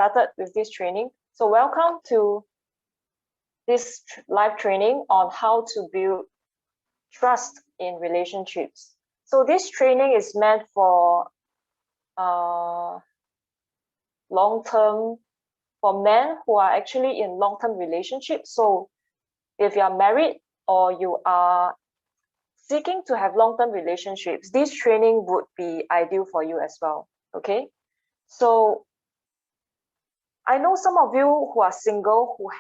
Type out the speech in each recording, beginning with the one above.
started with this training. So welcome to this live training on how to build trust in relationships. So this training is meant for long-term, for men who are actually in long-term relationships. So if you are married or you are seeking to have long-term relationships, this training would be ideal for you as well. Okay, so I know some of you who are single who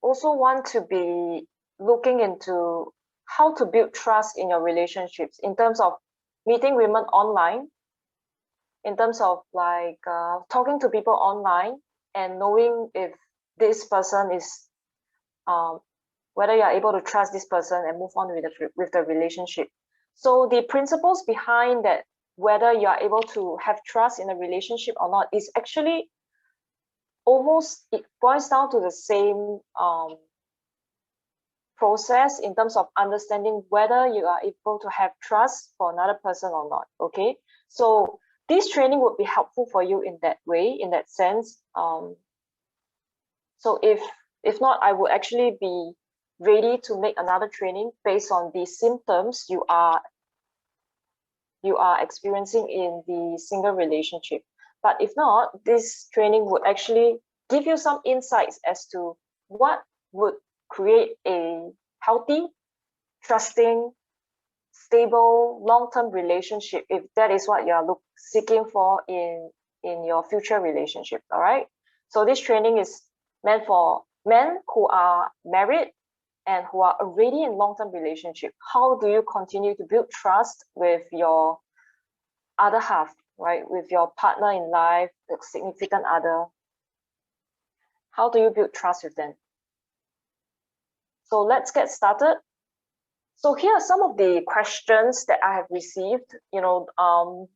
also want to be looking into how to build trust in your relationships in terms of meeting women online, in terms of like talking to people online and knowing if this person is whether you're able to trust this person and move on with the relationship. So the principles behind that, whether you are able to have trust in a relationship or not, is actually almost, it boils down to the same process in terms of understanding whether you are able to have trust for another person or not. Okay, so this training would be helpful for you in that way, in that sense. So if not, I would actually be ready to make another training based on the symptoms you are experiencing in the single relationship. But if not, this training would actually give you some insights as to what would create a healthy, trusting, stable, long-term relationship, if that is what you are seeking for in your future relationship. All right, so this training is meant for men who are married and who are already in long-term relationship. How do you continue to build trust with your other half, right? With your partner in life, the significant other. How do you build trust with them? So let's get started. So here are some of the questions that I have received.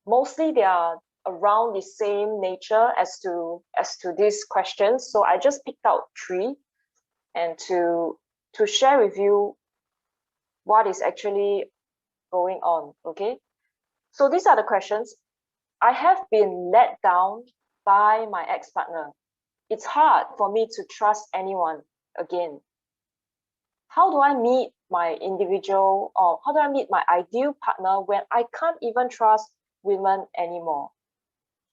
Mostly they are around the same nature as to these questions. So I just picked out 3 and to share with you what is actually going on. Okay, so these are the questions. I have been let down by my ex-partner. It's hard for me to trust anyone again. How do I meet my individual, or how do I meet my ideal partner when I can't even trust women anymore?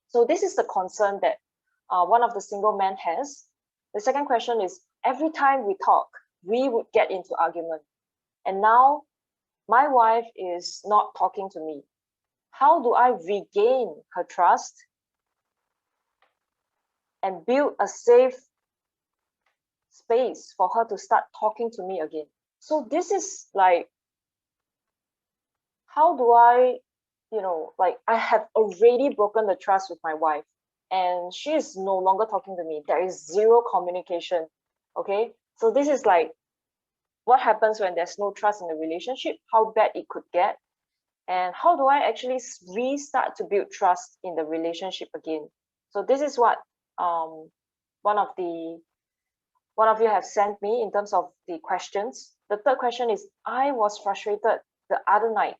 So this is the concern that one of the single men has. The second question is, every time we talk, we would get into argument. And now my wife is not talking to me. How do I regain her trust and build a safe space for her to start talking to me again? So this is like, how do I, I have already broken the trust with my wife and she is no longer talking to me. There is zero communication. Okay, so this is like what happens when there's no trust in the relationship, how bad it could get, and how do I actually restart to build trust in the relationship again? So this is what one of you have sent me in terms of the questions. The third question is, I was frustrated the other night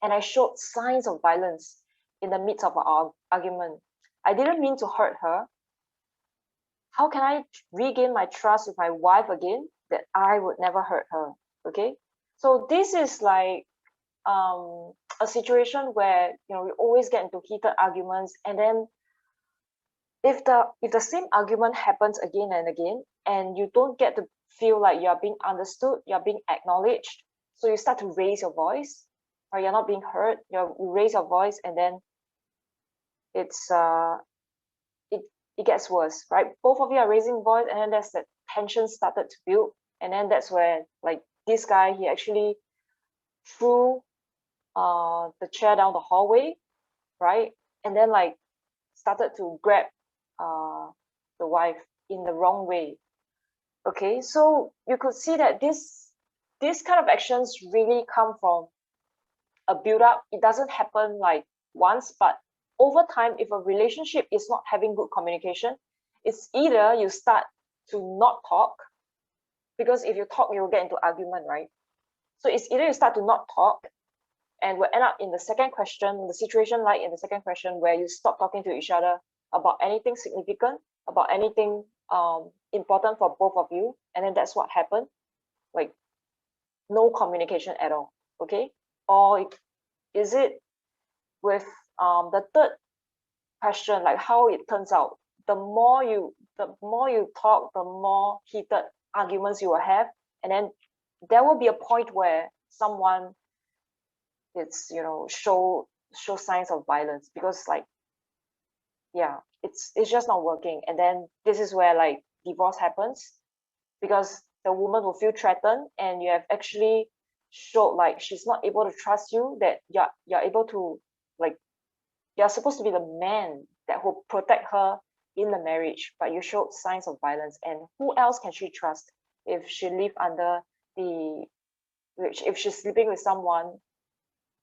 and I showed signs of violence in the midst of our argument. I didn't mean to hurt her. How can I regain my trust with my wife again, that I would never hurt her? Okay, so this is like a situation where we always get into heated arguments, and then if the same argument happens again and again and you don't get to feel like you're being understood, you're being acknowledged, so you start to raise your voice, or you're not being heard, you raise your voice, and then it's it gets worse, right? Both of you are raising voice, and then there's that tension started to build, and then that's where, like, this guy, he actually threw the chair down the hallway, right? And then like started to grab the wife in the wrong way. Okay, so you could see that this kind of actions really come from a build-up. It doesn't happen like once, but over time, if a relationship is not having good communication, it's either you start to not talk, because if you talk, you'll get into argument, right? So it's either you start to not talk, and we'll end up in the second question, the situation like in the second question, where you stop talking to each other about anything significant, about anything important for both of you, and then that's what happened, like no communication at all. Okay, or is it with the third question, like how it turns out, the more you talk, the more heated arguments you will have, and then there will be a point where someone, it's, you know, show signs of violence, because like, yeah, it's just not working. And then this is where like divorce happens, because the woman will feel threatened, and you have actually showed like she's not able to trust you, that you're able to, like, you're supposed to be the man that will protect her in the marriage, but you showed signs of violence. And who else can she trust if she live under the, if she's sleeping with someone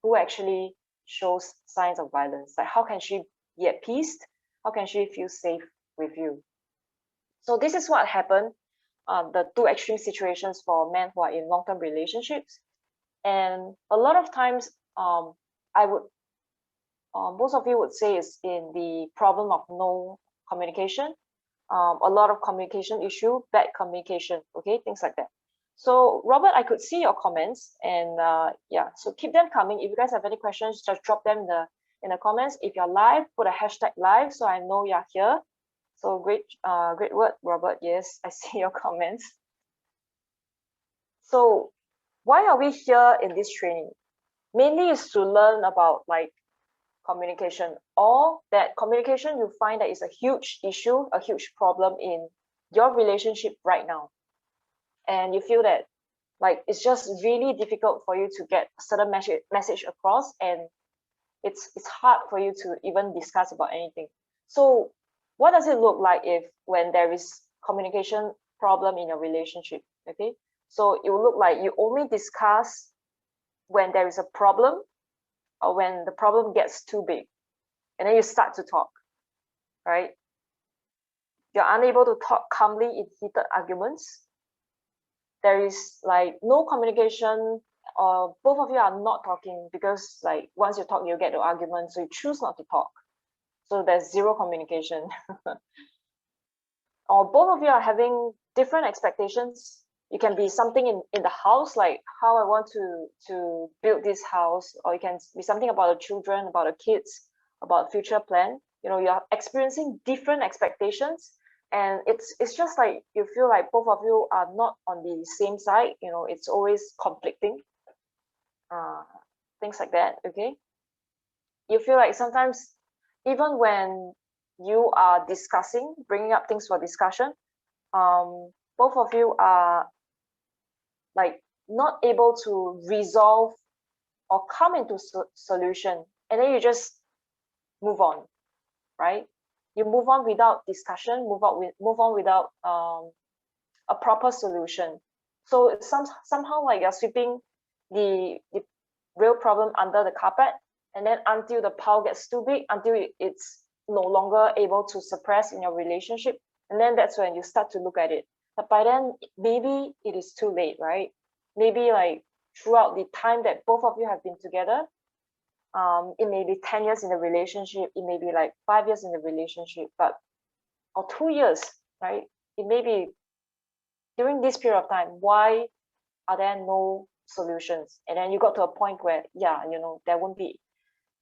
who actually shows signs of violence? Like, how can she be at peace? How can she feel safe with you? So this is what happened, the two extreme situations for men who are in long-term relationships. And a lot of times, I would, most of you would say is in the problem of no communication, a lot of communication issue, bad communication, okay, things like that. So Robert, I could see your comments, and yeah, so keep them coming. If you guys have any questions, just drop them in the comments. If you're live, put a hashtag live so I know you're here. So great word, Robert. Yes, I see your comments. So why are we here in this training? Mainly is to learn about like communication, or that communication you find that is a huge issue, a huge problem in your relationship right now. And you feel that like it's just really difficult for you to get a certain message across, and it's hard for you to even discuss about anything. So what does it look like if when there is communication problem in your relationship? Okay, so it will look like you only discuss when there is a problem, or when the problem gets too big, and then you start to talk, right? You're unable to talk calmly in heated arguments. There is like no communication, or both of you are not talking, because like once you talk, you get to argument, so you choose not to talk. So there's zero communication. Or both of you are having different expectations. It can be something in the house, like how I want to build this house, or it can be something about the children, about the kids, about future plan. You know, you're experiencing different expectations, and it's just like you feel like both of you are not on the same side. You know, it's always conflicting, things like that. Okay, you feel like sometimes even when you are discussing, bringing up things for discussion, both of you are like not able to resolve or come into solution, and then you just move on, right? You move on without discussion, move on without a proper solution. So it's somehow like you're sweeping the real problem under the carpet, and then until the pile gets too big, until it's no longer able to suppress in your relationship, and then that's when you start to look at it. But by then, maybe it is too late, right? Maybe like throughout the time that both of you have been together, it may be 10 years in the relationship, it may be like 5 years in the relationship, but or 2 years, right? It may be during this period of time, why are there no solutions? And then you got to a point where, yeah, you know, there won't be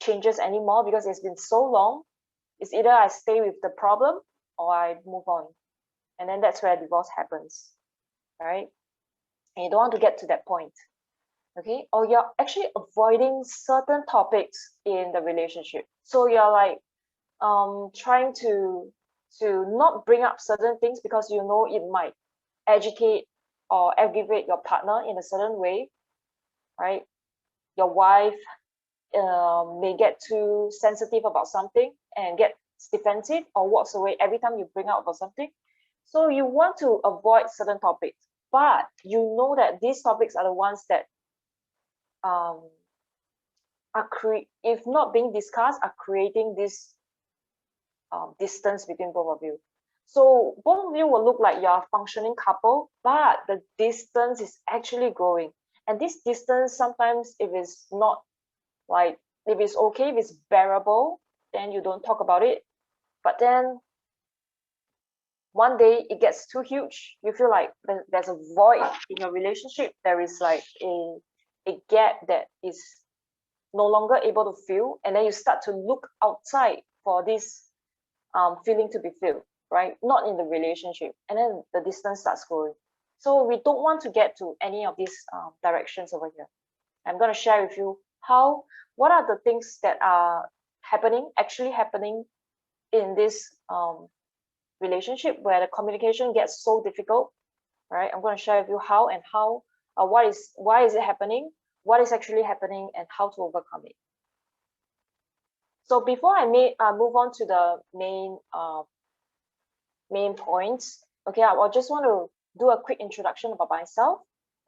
changes anymore, because it's been so long. It's either I stay with the problem or I move on. And then that's where divorce happens, right? And you don't want to get to that point, okay? Or you're actually avoiding certain topics in the relationship. So you're like trying to not bring up certain things because you know it might agitate or aggravate your partner in a certain way, right? Your wife may get too sensitive about something and get defensive or walks away every time you bring up about something. So you want to avoid certain topics, but you know that these topics are the ones that are if not being discussed, are creating this distance between both of you. So both of you will look like you're a functioning couple, but the distance is actually growing. And this distance, sometimes if it's not Like if it's okay, if it's bearable, then you don't talk about it. But then one day it gets too huge. You feel like there's a void in your relationship. There is like a gap that is no longer able to fill, and then you start to look outside for this feeling to be filled, right? Not in the relationship, and then the distance starts growing. So we don't want to get to any of these directions over here. I'm going to share with you what are the things that are actually happening in this relationship where the communication gets so difficult, right? I'm going to share with you why is it happening, what is actually happening, and how to overcome it. So before I move on to the main points, okay, I just want to do a quick introduction about myself.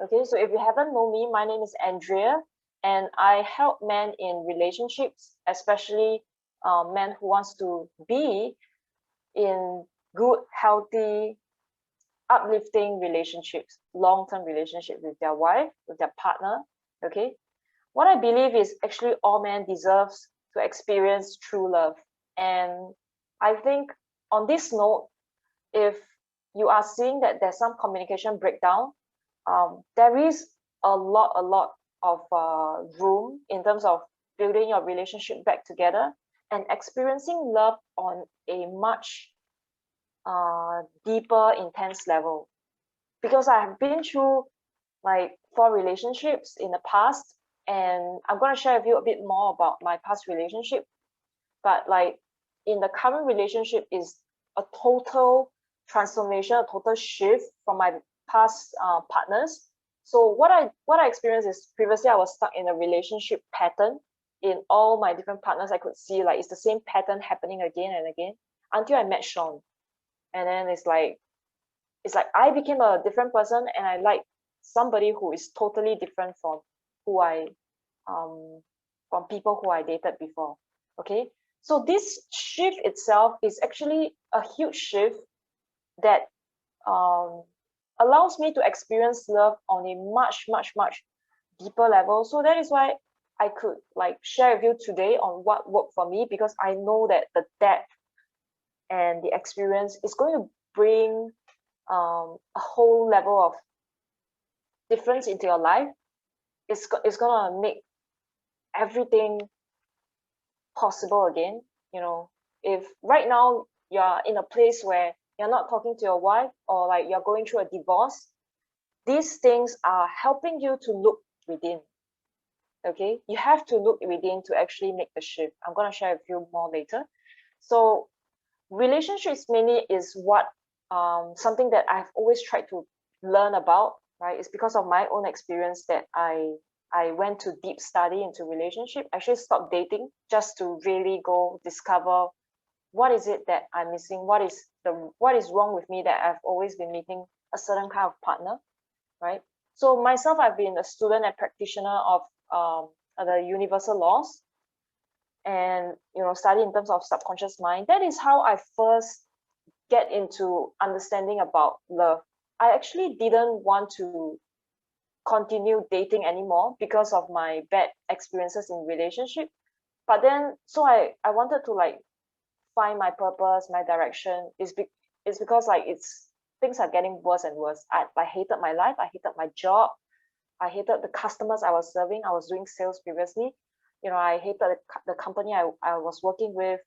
Okay, so if you haven't known me, my name is Andrea, and I help men in relationships, especially men who wants to be in good, healthy, uplifting relationships, long-term relationships with their wife, with their partner. Okay, what I believe is actually all men deserves to experience true love. And I think on this note, if you are seeing that there's some communication breakdown, there is a lot of room in terms of building your relationship back together and experiencing love on a much deeper, intense level. Because I have been through like 4 relationships in the past, and I'm going to share with you a bit more about my past relationship. But like in the current relationship is a total transformation, a total shift from my past partners. So what I experienced is previously I was stuck in a relationship pattern. In all my different partners, I could see like it's the same pattern happening again and again until I met Sean. And then it's like I became a different person, and I like somebody who is totally different from who I from people who I dated before. Okay, so this shift itself is actually a huge shift that allows me to experience love on a much deeper level. So that is why I could like share with you today on what worked for me, because I know that the depth and the experience is going to bring a whole level of difference into your life. It's gonna make everything possible again. You know, if right now you're in a place where you're not talking to your wife, or like you're going through a divorce, these things are helping you to look within. Okay, you have to look within to actually make the shift. I'm going to share a few more later. So relationships mainly is what something that I've always tried to learn about, right? It's because of my own experience that I went to deep study into relationship. I actually stopped dating just to really go discover what is it that I'm missing, what is wrong with me that I've always been meeting a certain kind of partner, right? So myself, I've been a student and practitioner of the universal laws, and study in terms of subconscious mind. That is how I first get into understanding about love. I actually didn't want to continue dating anymore because of my bad experiences in relationship. But then, so I wanted to like find my purpose, my direction. It's because like things are getting worse and worse. I hated my life. I hated my job. I hated the customers I was serving. I was doing sales previously. I hated the company I was working with.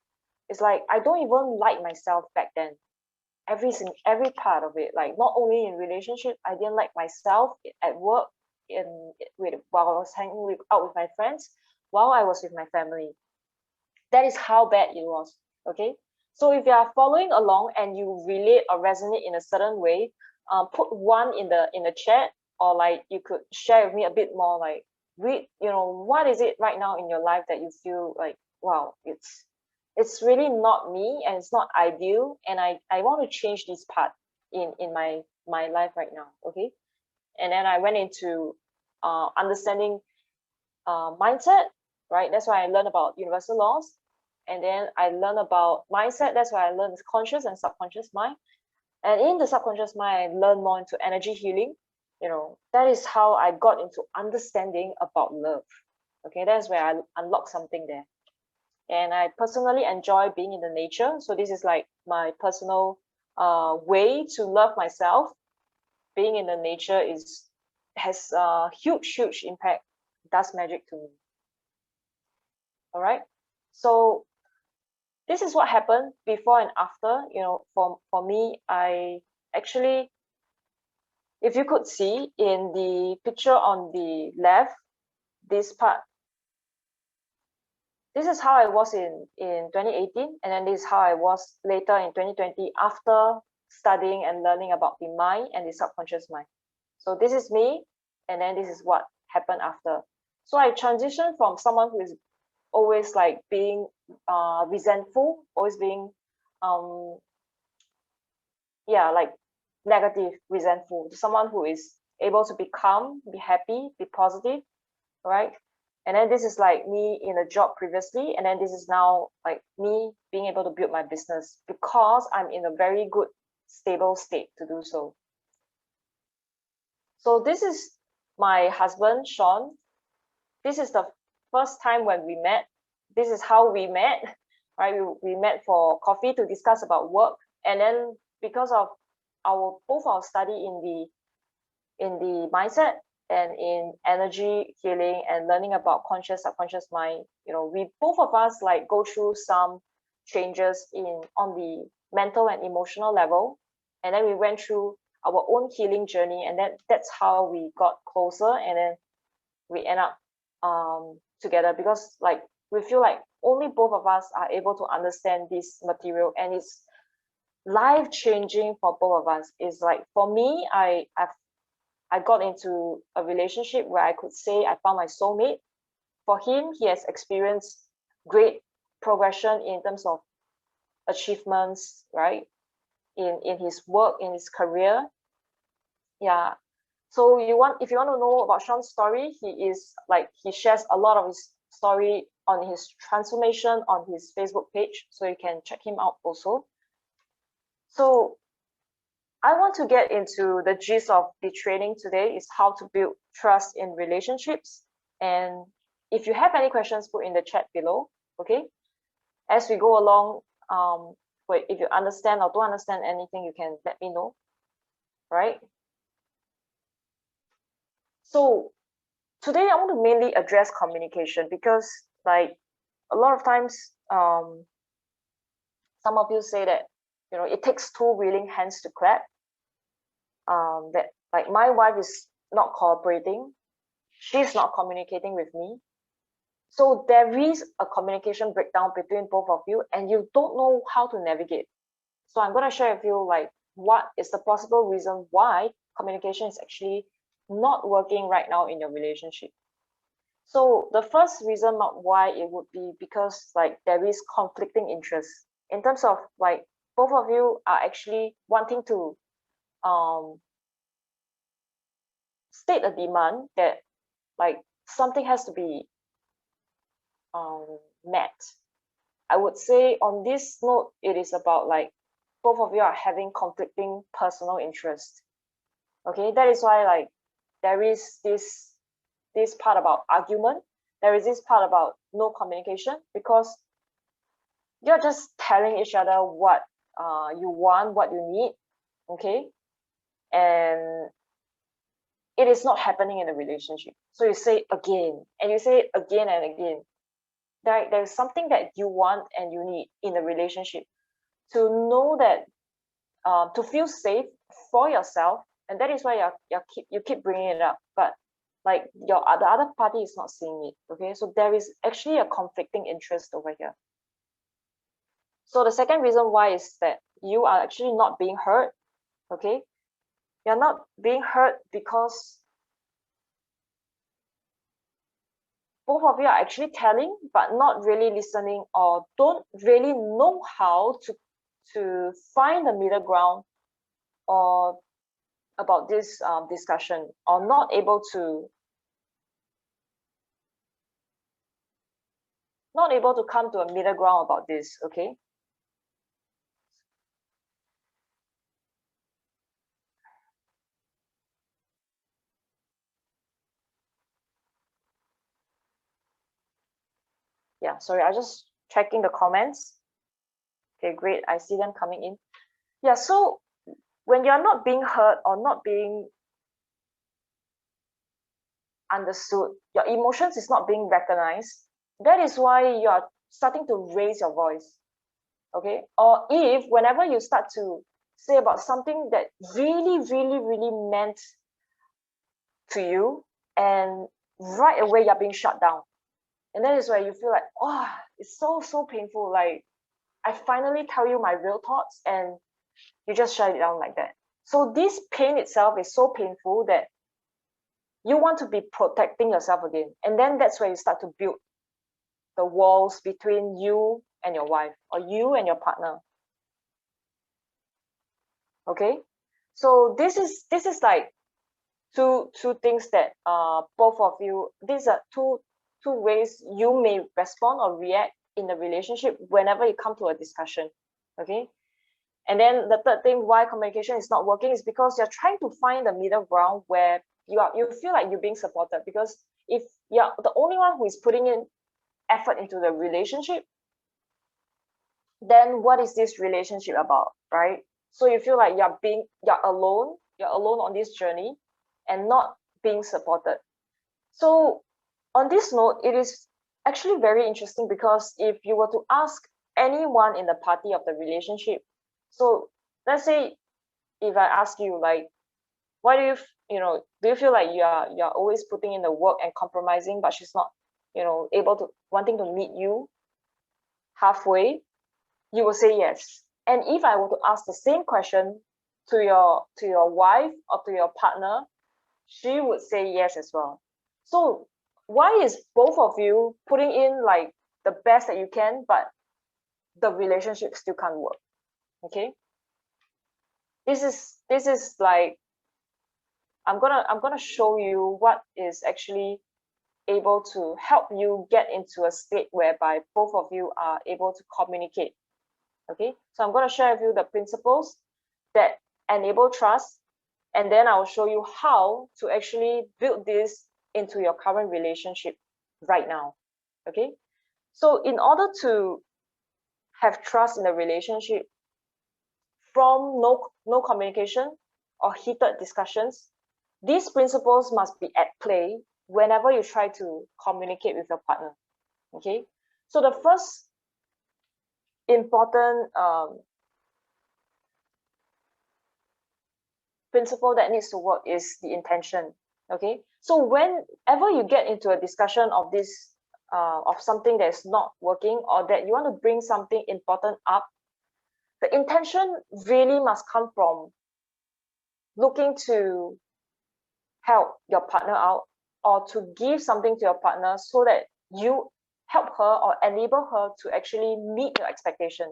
It's like I don't even like myself back then. Every part of it, like not only in relationship, I didn't like myself at work, while I was hanging out with my friends, while I was with my family. That is how bad it was. Okay, so if you are following along and you relate or resonate in a certain way, put 1 in the chat, or like you could share with me a bit more, like what is it right now in your life that you feel like, wow, it's really not me, and it's not ideal, and I want to change this part in my life right now. Okay, and then I went into understanding mindset, right? That's why I learned about universal laws. And then I learned about mindset. That's why I learned conscious and subconscious mind. And in the subconscious mind, I learned more into energy healing. That is how I got into understanding about love. Okay, that's where I unlock something there. And I personally enjoy being in the nature. So this is like my personal way to love myself. Being in the nature has a huge impact, does magic to me. All right. So this is what happened before and after. For me, I actually, if you could see in the picture on the left, this part, this is how I was in 2018, and then this is how I was later in 2020 after studying and learning about the mind and the subconscious mind. So this is me, and then this is what happened after. So I transitioned from someone who is always like being resentful, always being like negative, resentful, to someone who is able to be calm, be happy, be positive, right? And then this is like me in a job previously, and then this is now like me being able to build my business because I'm in a very good, stable state to do so. So this is my husband, Sean. This is the first time when we met. This is how we met, right? We met for coffee to discuss about work, and then because of both our study in the mindset and in energy healing and learning about conscious subconscious mind, we both of us like go through some changes on the mental and emotional level, and then we went through our own healing journey, and that's how we got closer, and then we end up together because like we feel like only both of us are able to understand this material, and it's life changing for both of us. It's like for me, I got into a relationship where I could say I found my soulmate. For him, he has experienced great progression in terms of achievements, right? In his work, in his career. Yeah. So if you want to know about Sean's story, he shares a lot of his story on his transformation on his Facebook page, so you can check him out also. So I want to get into the gist of the training today is how to build trust in relationships. And if you have any questions, put in the chat below, okay? As we go along, if you understand or don't understand anything, you can let me know, right? So today I want to mainly address communication because like a lot of times, some of you say that, it takes two willing hands to clap. That like my wife is not cooperating, she's not communicating with me, so there is a communication breakdown between both of you and you don't know how to navigate. So I'm going to share with you like what is the possible reason why communication is actually not working right now in your relationship. So the first reason why it would be because like there is conflicting interests in terms of like both of you are actually wanting to state a demand that like something has to be met. I would say on this note, it is about like both of you are having conflicting personal interests. Okay, that is why like there is this part about argument. There is this part about no communication because you're just telling each other what you want, what you need, okay, and it is not happening in a relationship. So you say again, and you say it again and again. There's something that you want and you need in a relationship to know that to feel safe for yourself, and that is why you keep bringing it up, but like the other party is not seeing it. Okay, so there is actually a conflicting interest over here. So the second reason why is that you are actually not being heard. Okay, you're not being heard because both of you are actually telling but not really listening, or don't really know how to find the middle ground or about this discussion, or not able to come to a middle ground about this. Okay, Yeah, sorry, I just checking the comments. Okay, great. I see them coming in. Yeah, so when you're not being heard or not being understood, your emotions is not being recognized, that is why you are starting to raise your voice. Okay, or if whenever you start to say about something that really, really, really meant to you, and right away you're being shut down, and that is where you feel like, oh, it's so painful. Like, I finally tell you my real thoughts and you just shut it down like that. So this pain itself is so painful that you want to be protecting yourself again, and then that's where you start to build the walls between you and your wife, or you and your partner. Okay, so this is like two things that both of you, these are two ways you may respond or react in the relationship whenever you come to a discussion. Okay, and then the third thing why communication is not working is because you're trying to find the middle ground where you feel like you're being supported, because if you're the only one who is putting in effort into the relationship, then what is this relationship about, right? So you feel like you're alone on this journey and not being supported. So on this note, it is actually very interesting, because if you were to ask anyone in the party of the relationship, so let's say if I ask you, like, why do do you feel like you're always putting in the work and compromising, but she's not, able to wanting to meet you halfway, you will say yes. And if I were to ask the same question to your wife or to your partner, she would say yes as well. So why is both of you putting in like the best that you can, but the relationship still can't work? Okay, this is like, I'm gonna show you what is actually able to help you get into a state whereby both of you are able to communicate. Okay, so I'm going to share with you the principles that enable trust, and then I'll show you how to actually build this into your current relationship right now. Okay, so in order to have trust in the relationship, from no communication or heated discussions, these principles must be at play whenever you try to communicate with your partner. Okay, so the first important principle that needs to work is the intention. Okay, so whenever you get into a discussion of this of something that is not working, or that you want to bring something important up, the intention really must come from looking to help your partner out, or to give something to your partner so that you help her or enable her to actually meet your expectation.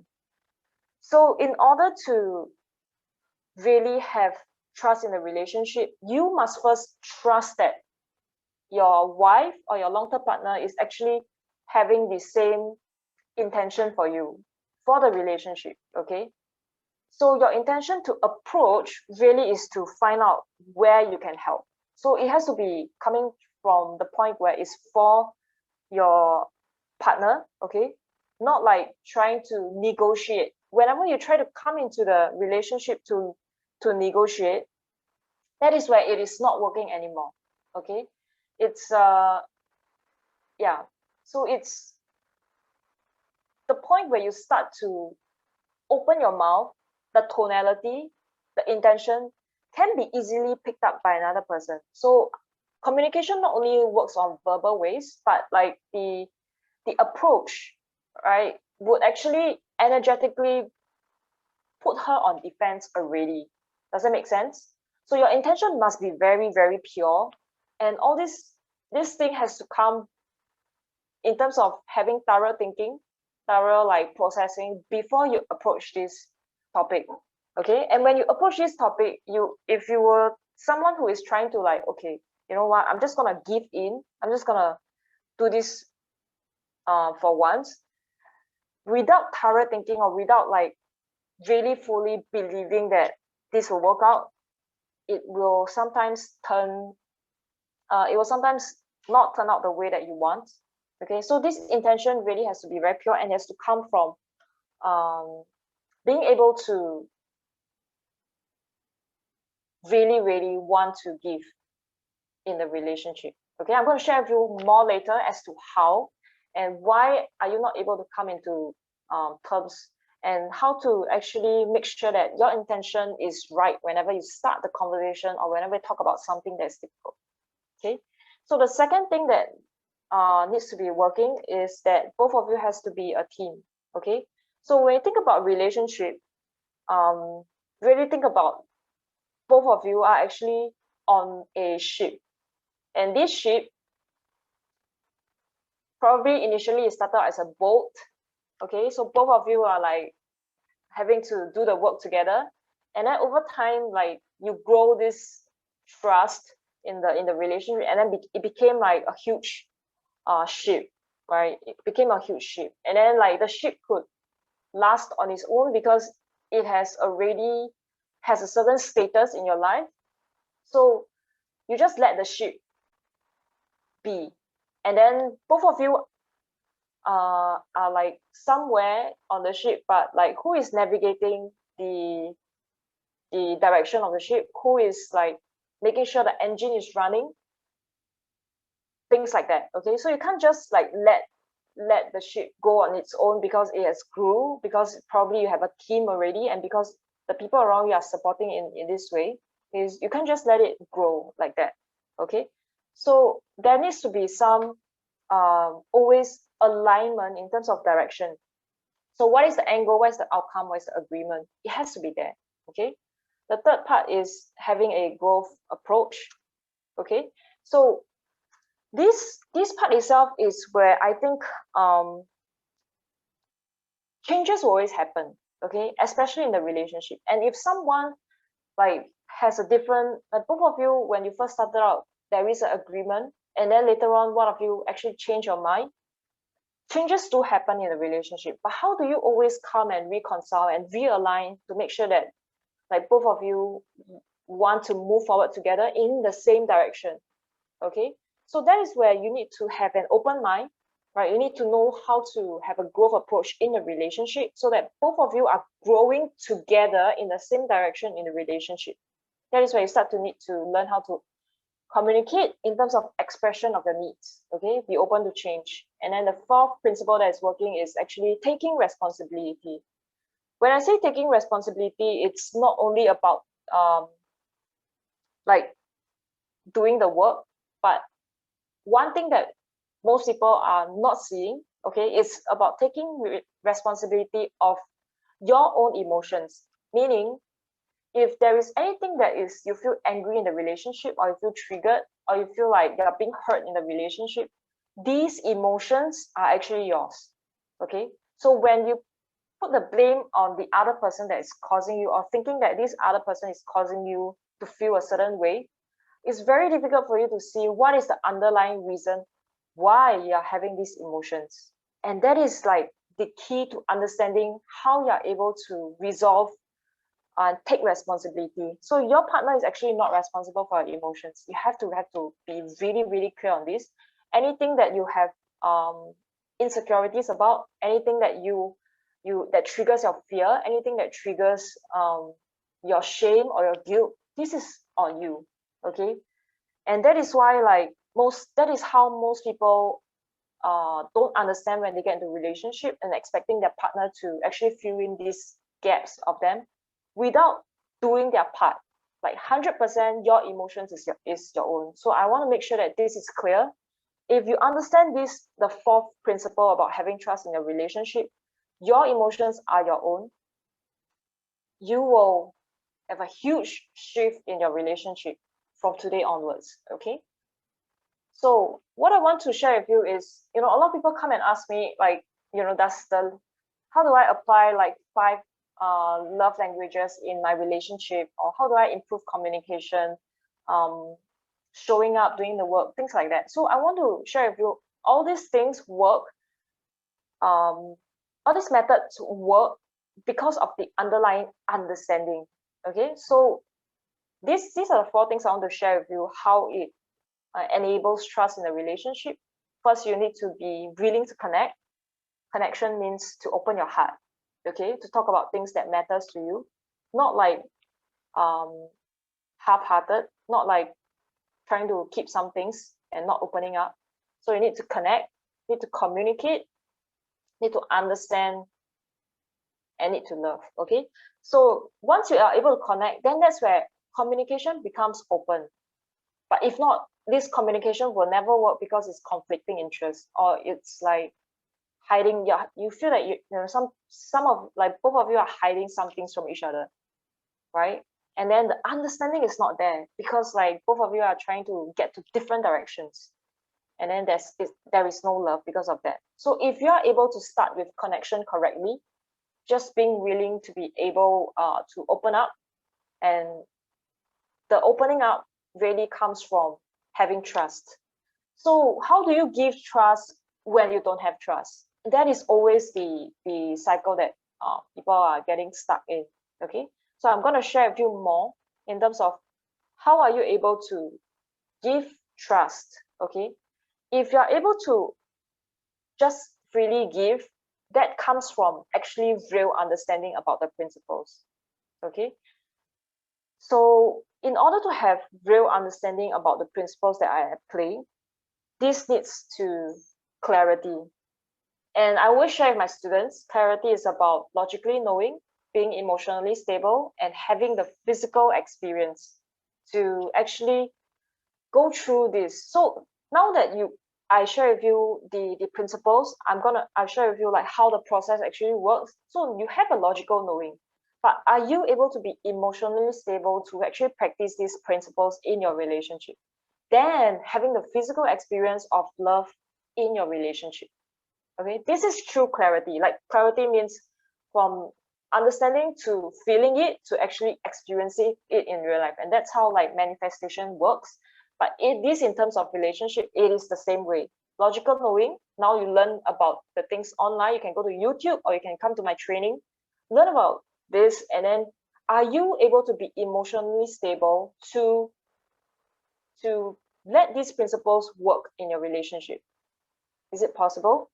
So in order to really have trust in a relationship, you must first trust that your wife or your long-term partner is actually having the same intention for you, for the relationship. Okay, so your intention to approach really is to find out where you can help. So it has to be coming from the point where it's for your partner. Okay, not like trying to negotiate. Whenever you try to come into the relationship to negotiate, that is where it is not working anymore. Okay, it's yeah, so it's the point where you start to open your mouth. The tonality, the intention can be easily picked up by another person. So communication not only works on verbal ways, but like the approach, right, would actually energetically put her on defense already. Does that make sense? So your intention must be very, very pure, and all this thing has to come in terms of having thorough thinking, thorough like processing before you approach this topic. Okay, and when you approach this topic, if you were someone who is trying to like, okay, you know what, I'm just gonna give in, I'm just gonna do this for once, without thorough thinking, or without like really fully believing that this will work out, it will sometimes turn it will sometimes not turn out the way that you want. Okay, so this intention really has to be very pure and has to come from being able to really want to give in the relationship. Okay, I'm going to share with you more later as to how and why are you not able to come into terms, and how to actually make sure that your intention is right whenever you start the conversation or whenever you talk about something that's difficult. Okay, so the second thing that needs to be working is that both of you has to be a team. Okay, so when you think about relationship, really think about both of you are actually on a ship, and this ship probably initially it started out as a boat. Okay, so both of you are like having to do the work together, and then over time, like you grow this trust in the relationship, and then it became like a huge ship, right? It became a huge ship, and then like the ship could last on its own because it has already has a certain status in your life. So you just let the ship be, and then both of you are like somewhere on the ship, but like who is navigating the direction of the ship, who is like making sure the engine is running, things like that. Okay, so you can't just like let the ship go on its own because it has grew, because probably you have a team already, and because the people around you are supporting in this way. Is you can't just let it grow like that. Okay, so there needs to be some always alignment in terms of direction. So what is the angle, what is the outcome, what is the agreement? It has to be there. Okay, the third part is having a growth approach. Okay, so this part itself is where I think changes will always happen. Okay, especially in the relationship. And if someone like has a different, like both of you when you first started out, there is an agreement, and then later on one of you actually change your mind. Changes do happen in a relationship, but how do you always come and reconcile and realign to make sure that like both of you want to move forward together in the same direction? Okay, so that is where you need to have an open mind, right? You need to know how to have a growth approach in a relationship so that both of you are growing together in the same direction in the relationship. That is where you start to need to learn how to communicate in terms of expression of your needs. Okay, be open to change. And then the fourth principle that is working is actually taking responsibility. When I say taking responsibility, it's not only about like doing the work, but one thing that most people are not seeing, okay, is about taking responsibility of your own emotions. Meaning, if there is anything that is you feel angry in the relationship, or you feel triggered, or you feel like you're being hurt in the relationship, these emotions are actually yours. Okay, so when you put the blame on the other person that is causing you, or thinking that this other person is causing you to feel a certain way, it's very difficult for you to see what is the underlying reason why you're having these emotions. And that is like the key to understanding how you're able to resolve and take responsibility. So your partner is actually not responsible for your emotions. You have to be really clear on this. Anything that you have insecurities about, anything that you that triggers your fear, anything that triggers your shame or your guilt, this is on you. Okay, and that is why like that is how most people don't understand when they get into a relationship and expecting their partner to actually fill in these gaps of them without doing their part. Like 100% your emotions is your own. So I want to make sure that this is clear. If you understand this, the fourth principle about having trust in a relationship, your emotions are your own, you will have a huge shift in your relationship from today onwards. Okay, so what I want to share with you is, a lot of people come and ask me like, how do I apply like 5 love languages in my relationship, or how do I improve communication, showing up, doing the work, things like that. So I want to share with you all these things work, all these methods work because of the underlying understanding. Okay, so these are the 4 things I want to share with you, how it enables trust in a relationship. first you need to be willing to connect. Connection means to open your heart, okay, to talk about things that matters to you, not like half-hearted, not like trying to keep some things and not opening up. So you need to connect, need to communicate, need to understand, and need to love. Okay, so once you are able to connect, then that's where communication becomes open. But if not, this communication will never work because it's conflicting interest, or it's like hiding. Yeah, you feel that you know some of like both of you are hiding some things from each other, right? And then the understanding is not there because like both of you are trying to get to different directions, and then there is no love because of that. So if you are able to start with connection correctly, just being willing to be able to open up, and the opening up really comes from having trust. So how do you give trust when you don't have trust? That is always the cycle that people are getting stuck in. Okay, so I'm going to share with you more in terms of how are you able to give trust. Okay, if you're able to just freely give, that comes from actually real understanding about the principles. Okay, so in order to have real understanding about the principles that I am playing, this needs to clarity. And I always share with my students, clarity is about logically knowing, being emotionally stable, and having the physical experience to actually go through this. So now that I share with you the principles, I'll share with you like how the process actually works. So you have a logical knowing, but are you able to be emotionally stable to actually practice these principles in your relationship? Then having the physical experience of love in your relationship. Okay, this is true clarity. Like clarity means from understanding to feeling it to actually experiencing it in real life, and that's how like manifestation works. But this in terms of relationship, it is the same way. Logical knowing, now you learn about the things online, you can go to YouTube or you can come to my training, learn about this, and then are you able to be emotionally stable to let these principles work in your relationship? Is it possible?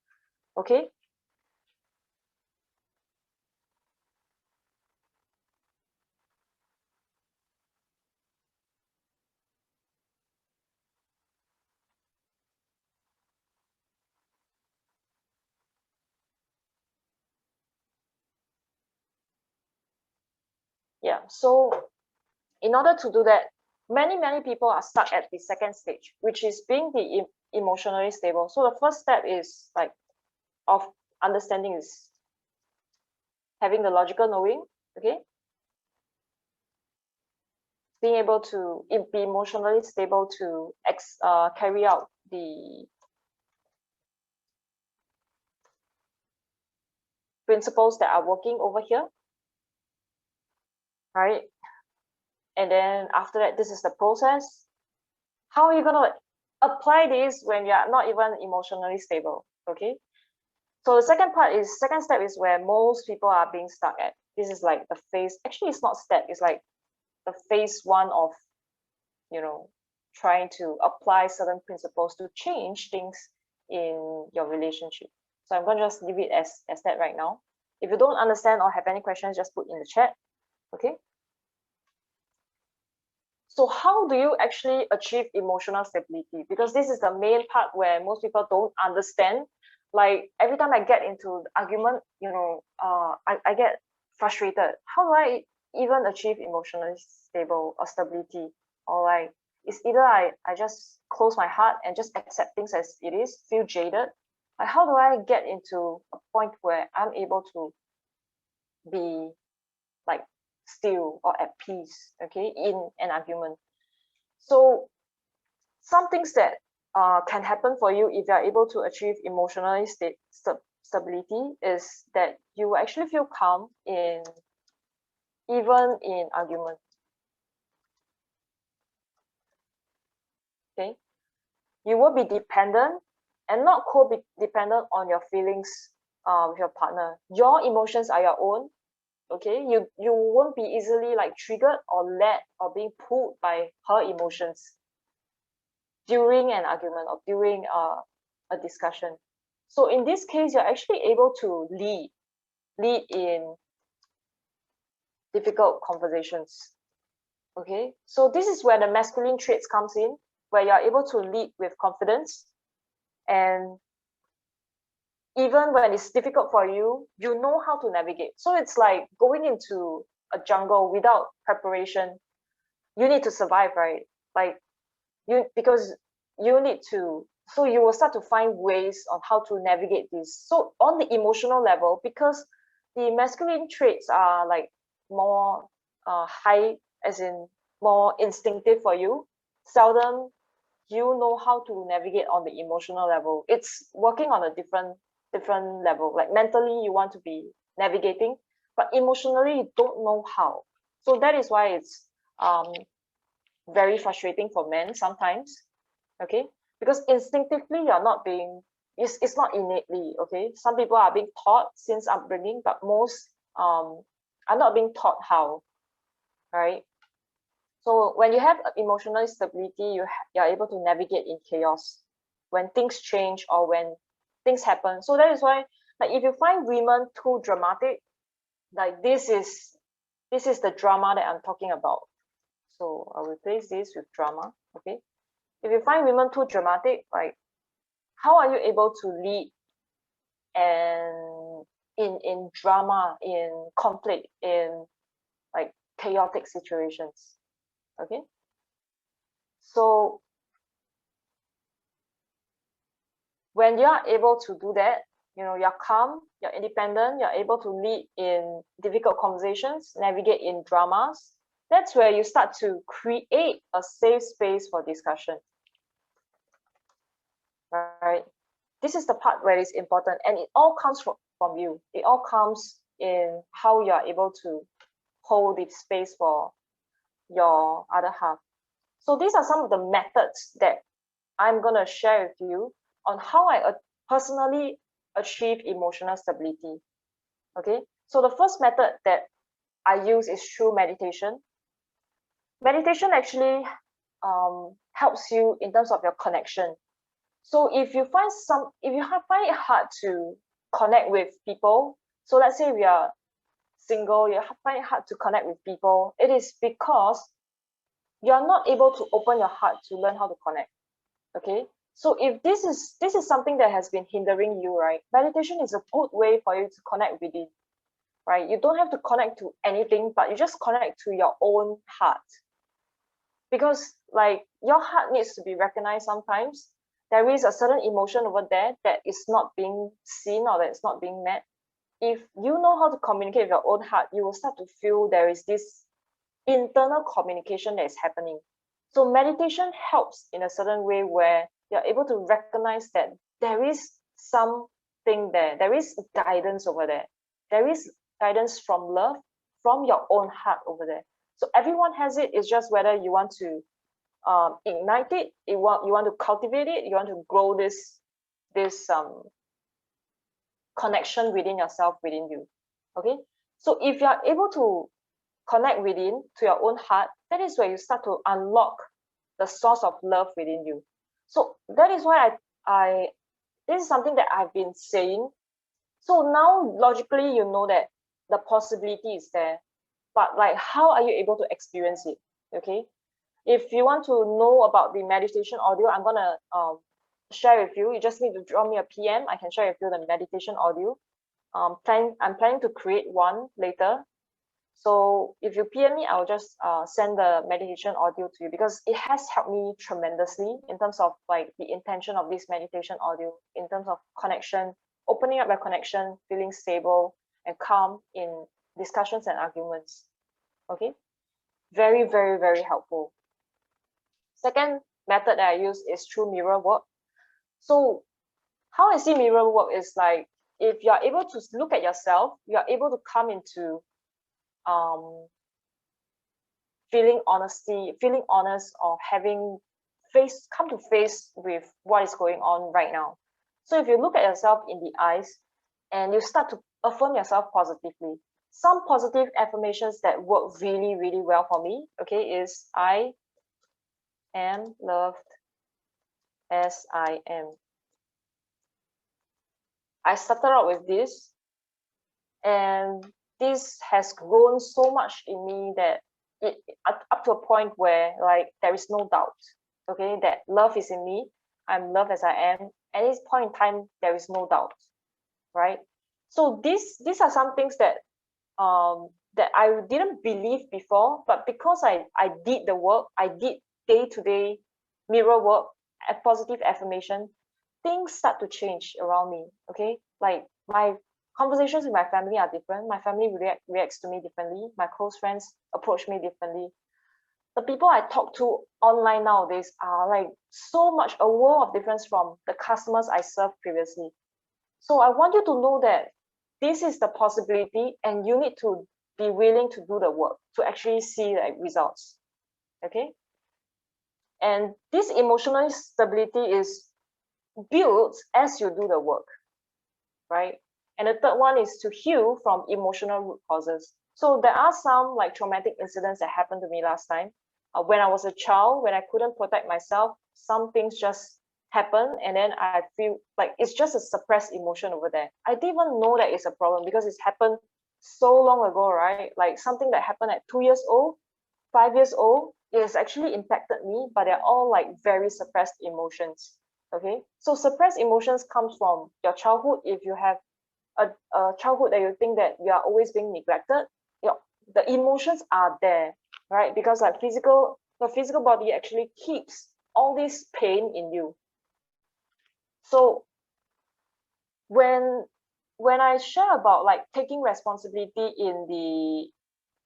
Okay. Yeah, so in order to do that, many people are stuck at the second stage, which is being the emotionally stable. So the first step is like of understanding is having the logical knowing, okay, being able to be emotionally stable to carry out the principles that are working over here, right? And then after that, this is the process. How are you gonna apply this when you're not even emotionally stable? Okay, so the second step is where most people are being stuck at. This is like the phase, actually it's not step, it's like the phase one of, you know, trying to apply certain principles to change things in your relationship. So I'm going to just leave it as that right now. If you don't understand or have any questions, just put in the chat. Okay. So how do you actually achieve emotional stability? Because this is the main part where most people don't understand. Like every time I get into the argument, you know, I get frustrated. How do I even achieve emotionally stable or stability? Or like it's either I just close my heart and just accept things as it is, feel jaded. Like how do I get into a point where I'm able to be like still or at peace, okay, in an argument? So some things that can happen for you if you are able to achieve emotionally stability is that you will actually feel calm in even in argument. Okay, you will be dependent and not co-dependent on your feelings with your partner. Your emotions are your own. Okay, you won't be easily like triggered or led or being pulled by her emotions during an argument or during a discussion. So in this case, you're actually able to lead in difficult conversations. Okay, so this is where the masculine traits comes in, where you're able to lead with confidence, and even when it's difficult for you, you know how to navigate. So it's like going into a jungle without preparation. You need to survive, right? Like because you need to, so you will start to find ways on how to navigate this. So on the emotional level, because the masculine traits are like more high, as in more instinctive for you, seldom you know how to navigate on the emotional level. It's working on a different level. Like mentally you want to be navigating, but emotionally you don't know how. So that is why it's very frustrating for men sometimes. Okay, because instinctively you're not being, it's not innately. Okay, some people are being taught since upbringing, but most are not being taught how, right? So when you have emotional stability, you're able to navigate in chaos when things change or when things happen. So that is why, like, if you find women too dramatic, like this is the drama that I'm talking about. So I'll replace this with drama. Okay, if you find women too dramatic, like, how are you able to lead and in drama, in conflict, in like chaotic situations? Okay, so when you are able to do that, you know, you're calm, you're independent, you're able to lead in difficult conversations, navigate in dramas, that's where you start to create a safe space for discussion, right? This is the part where it's important, and it all comes from you. It all comes in how you are able to hold the space for your other half. So these are some of the methods that I'm going to share with you on how I personally achieve emotional stability. Okay, so the first method that I use is through meditation. Meditation actually helps you in terms of your connection. So if you find find it hard to connect with people, so let's say we are single, you find it hard to connect with people, it is because you're not able to open your heart to learn how to connect. Okay, so if this is something that has been hindering you, right, meditation is a good way for you to connect within, right? You don't have to connect to anything, but you just connect to your own heart, because like your heart needs to be recognized. Sometimes there is a certain emotion over there that is not being seen or that is not being met. If you know how to communicate with your own heart, you will start to feel there is this internal communication that is happening. So meditation helps in a certain way where you're able to recognize that there is something there. There is guidance over there. There is guidance from love, from your own heart over there. So everyone has it. It's just whether you want to ignite it, you want to cultivate it, you want to grow this connection within yourself, within you. Okay, so if you are able to connect within to your own heart, that is where you start to unlock the source of love within you. So that is why I this is something that I've been saying. So now logically you know that the possibility is there, but like, how are you able to experience it? Okay, if you want to know about the meditation audio, I'm gonna share with you. You just need to drop me a PM. I can share with you the meditation audio. I'm planning to create one later. So if you PM me, I'll just send the meditation audio to you, because it has helped me tremendously in terms of like the intention of this meditation audio, in terms of connection, opening up your connection, feeling stable and calm in discussions and arguments. Okay, very, very, very helpful. Second method that I use is through mirror work. So how I see mirror work is like, if you're able to look at yourself, you're able to come into feeling honest, or come to face with what is going on right now. So if you look at yourself in the eyes and you start to affirm yourself positively, some positive affirmations that work really, really well for me, okay, is I am loved as I am. I started out with this, and this has grown so much in me that it up to a point where like there is no doubt, okay, that love is in me. I'm loved as I am. At this point in time, there is no doubt, right? So these are some things that I didn't believe before, but because I did the work, I did day-to-day mirror work, a positive affirmation, things start to change around me. Okay, like my conversations with my family are different. My family reacts to me differently. My close friends approach me differently. The people I talk to online nowadays are like so much a world of difference from the customers I served previously. So I want you to know that this is the possibility, and you need to be willing to do the work to actually see the results. Okay. And this emotional stability is built as you do the work, right? And the third one is to heal from emotional root causes. So there are some like traumatic incidents that happened to me last time. When I was a child, when I couldn't protect myself, some things just happen, and then I feel like it's just a suppressed emotion over there. I didn't even know that it's a problem because it's happened so long ago, right? Like something that happened at 2 years old, 5 years old, it has actually impacted me, but they're all like very suppressed emotions. Okay, so suppressed emotions comes from your childhood. If you have a childhood that you think that you are always being neglected, the emotions are there, right? Because like the physical body actually keeps all this pain in you. So when when I share about like taking responsibility in the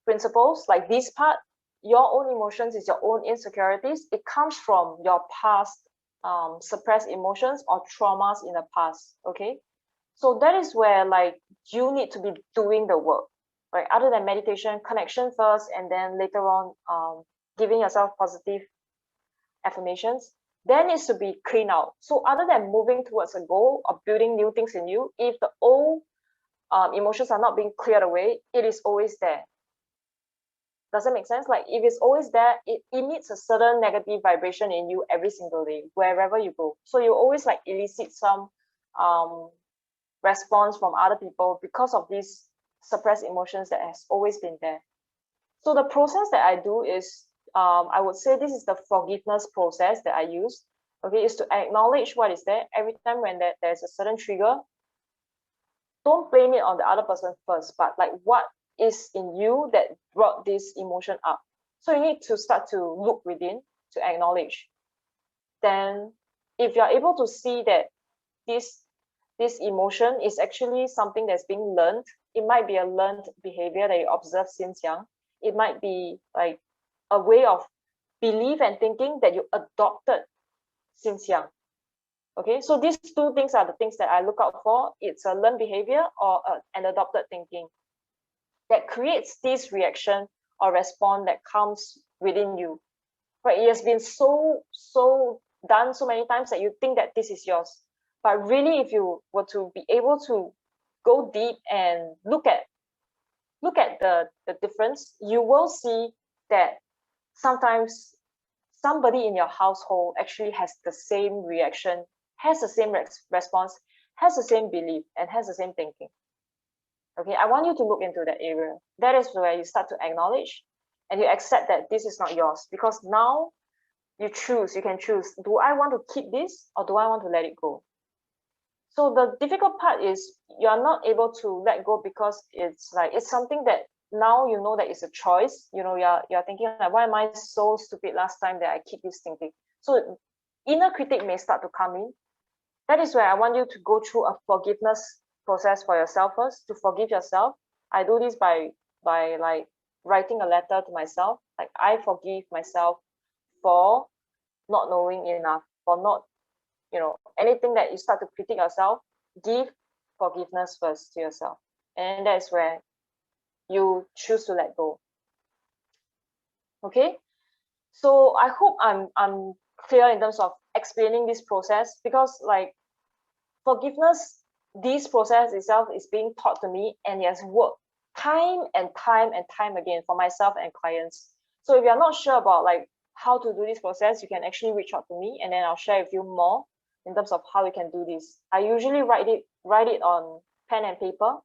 principles, like this part, your own emotions is your own insecurities. It comes from your past suppressed emotions or traumas in the past. Okay, so that is where like you need to be doing the work, right? Other than meditation, connection first, and then later on giving yourself positive affirmations, there needs to be clean out. So other than moving towards a goal of building new things in you, if the old emotions are not being cleared away, it is always there. Does that make sense? Like if it's always there, it emits a certain negative vibration in you every single day, wherever you go. So you always like elicit some um response from other people because of these suppressed emotions that has always been there. So the process that I do is, I would say this is the forgiveness process that I use. Okay, is to acknowledge what is there every time when there's a certain trigger. Don't blame it on the other person first, but like what is in you that brought this emotion up. So you need to start to look within to acknowledge. Then if you're able to see that this this emotion is actually something that's being learned. It might be a learned behavior that you observe since young. It might be like a way of belief and thinking that you adopted since young. Okay, so these two things are the things that I look out for. It's a learned behavior or an adopted thinking that creates this reaction or response that comes within you. Right? It has been so done so many times that you think that this is yours. But really, if you were to be able to go deep and look at the difference, you will see that sometimes somebody in your household actually has the same reaction, has the same response, has the same belief, and has the same thinking. Okay, I want you to look into that area. That is where you start to acknowledge and you accept that this is not yours, because now you can choose, do I want to keep this or do I want to let it go? So the difficult part is you're not able to let go because it's like it's something that now you know that it's a choice. You're thinking like, why am I so stupid last time that I keep this thinking? So inner critic may start to come in. That is where I want you to go through a forgiveness process for yourself first, to forgive yourself. I do this by like writing a letter to myself, like I forgive myself for not knowing enough, for not, anything that you start to critique yourself, give forgiveness first to yourself. And that's where you choose to let go. Okay, so I hope I'm clear in terms of explaining this process, because like forgiveness, this process itself is being taught to me, and it has worked time and time and time again for myself and clients. So if you're not sure about like how to do this process, you can actually reach out to me, and then I'll share with you more. in terms of how you can do this. I usually write it on pen and paper.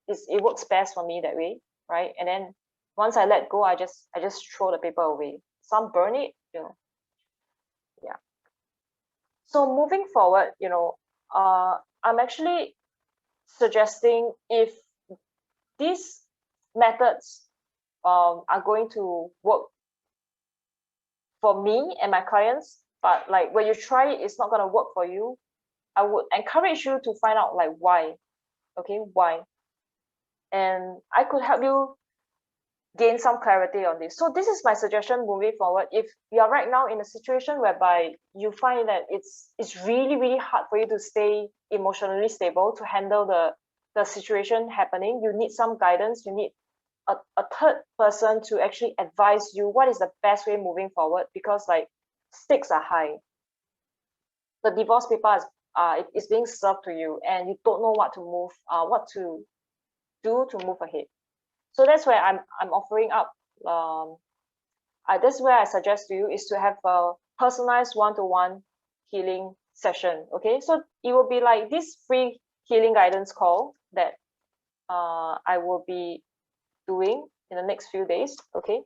It works best for me that way, right? And then once I let go, I just throw the paper away. Some burn it, yeah. So moving forward, I'm actually suggesting, if these methods are going to work for me and my clients, but like when you try it, it's not going to work for you, I would encourage you to find out like why. Okay, why? And I could help you gain some clarity on this. So this is my suggestion moving forward. If you are right now in a situation whereby you find that it's really, really hard for you to stay emotionally stable, to handle the situation happening, you need some guidance, you need a third person to actually advise you what is the best way moving forward, because like stakes are high. The divorce paper is being served to you, and you don't know what to do to move ahead. So that's where I'm offering up. That's where I suggest to you is to have a personalized one-to-one healing session. Okay, so it will be like this free healing guidance call that I will be doing in the next few days. Okay,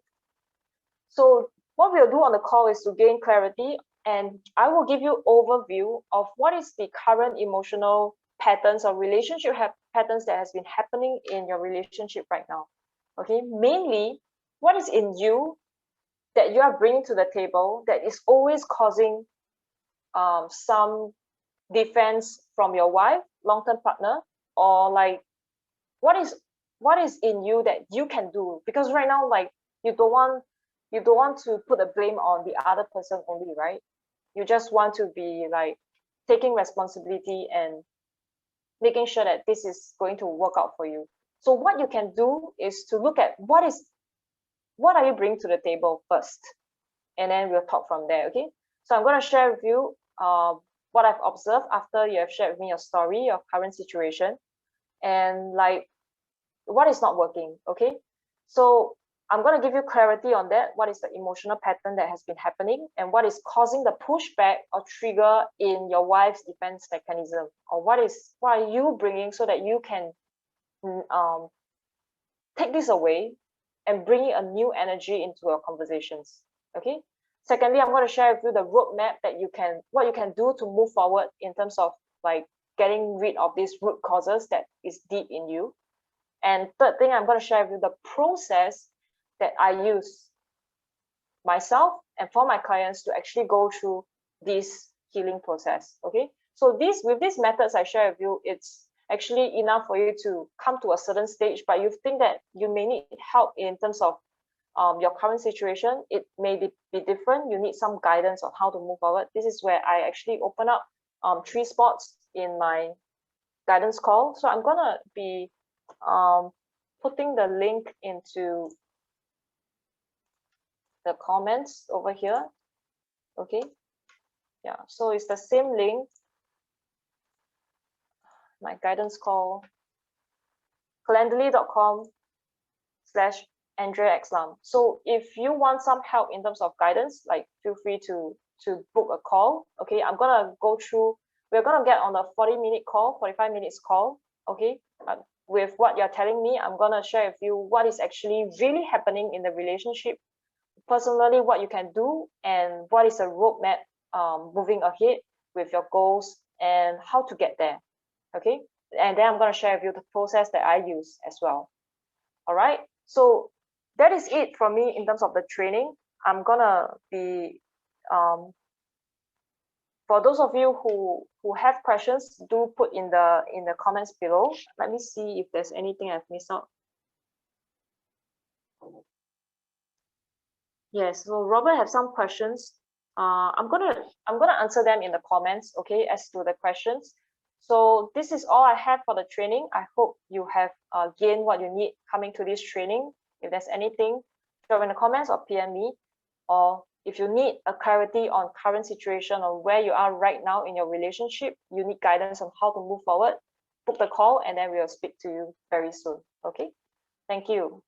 so what we'll do on the call is to gain clarity, and I will give you overview of what is the current emotional patterns or relationship patterns that has been happening in your relationship right now. Okay, mainly what is in you that you are bringing to the table that is always causing some defense from your wife, long-term partner, or like what is in you that you can do, because right now like you don't want to put the blame on the other person only, right? You just want to be like taking responsibility and making sure that this is going to work out for you. So what you can do is to look at what are you bringing to the table first, and then we'll talk from there. Okay, so I'm going to share with you what I've observed after you have shared with me your story, your current situation, and like what is not working. Okay, so I'm going to give you clarity on that. What is the emotional pattern that has been happening, and what is causing the pushback or trigger in your wife's defense mechanism, or what are you bringing so that you can take this away and bring a new energy into your conversations. Okay, secondly, I'm going to share with you the roadmap that what you can do to move forward in terms of like getting rid of these root causes that is deep in you. And third thing, I'm going to share with you the process that I use myself and for my clients to actually go through this healing process. Okay, so with these methods I share with you, it's actually enough for you to come to a certain stage, but you think that you may need help in terms of your current situation. It may be different. You need some guidance on how to move forward. This is where I actually open up 3 spots in my guidance call. So I'm gonna be putting the link into the comments over here. Okay, yeah, so it's the same link, my guidance call, calendly.com/Andrea Xlam. So if you want some help in terms of guidance, like feel free to book a call. Okay, we're gonna get on a 40-minute call, 45 minutes call. Okay, with what you're telling me, I'm gonna share with you what is actually really happening in the relationship, personally, what you can do, and what is a roadmap moving ahead with your goals and how to get there. Okay, and then I'm going to share with you the process that I use as well. All right, so that is it for me in terms of the training. I'm gonna be for those of you who have questions, do put in the comments below. Let me see if there's anything I've missed out. Yes, so Robert have some questions. I'm gonna answer them in the comments, okay, as to the questions. So this is all I have for the training. I hope you have gained what you need coming to this training. If there's anything, drop in the comments or PM me. Or if you need a clarity on current situation or where you are right now in your relationship, you need guidance on how to move forward, book the call, and then we'll speak to you very soon. Okay, thank you.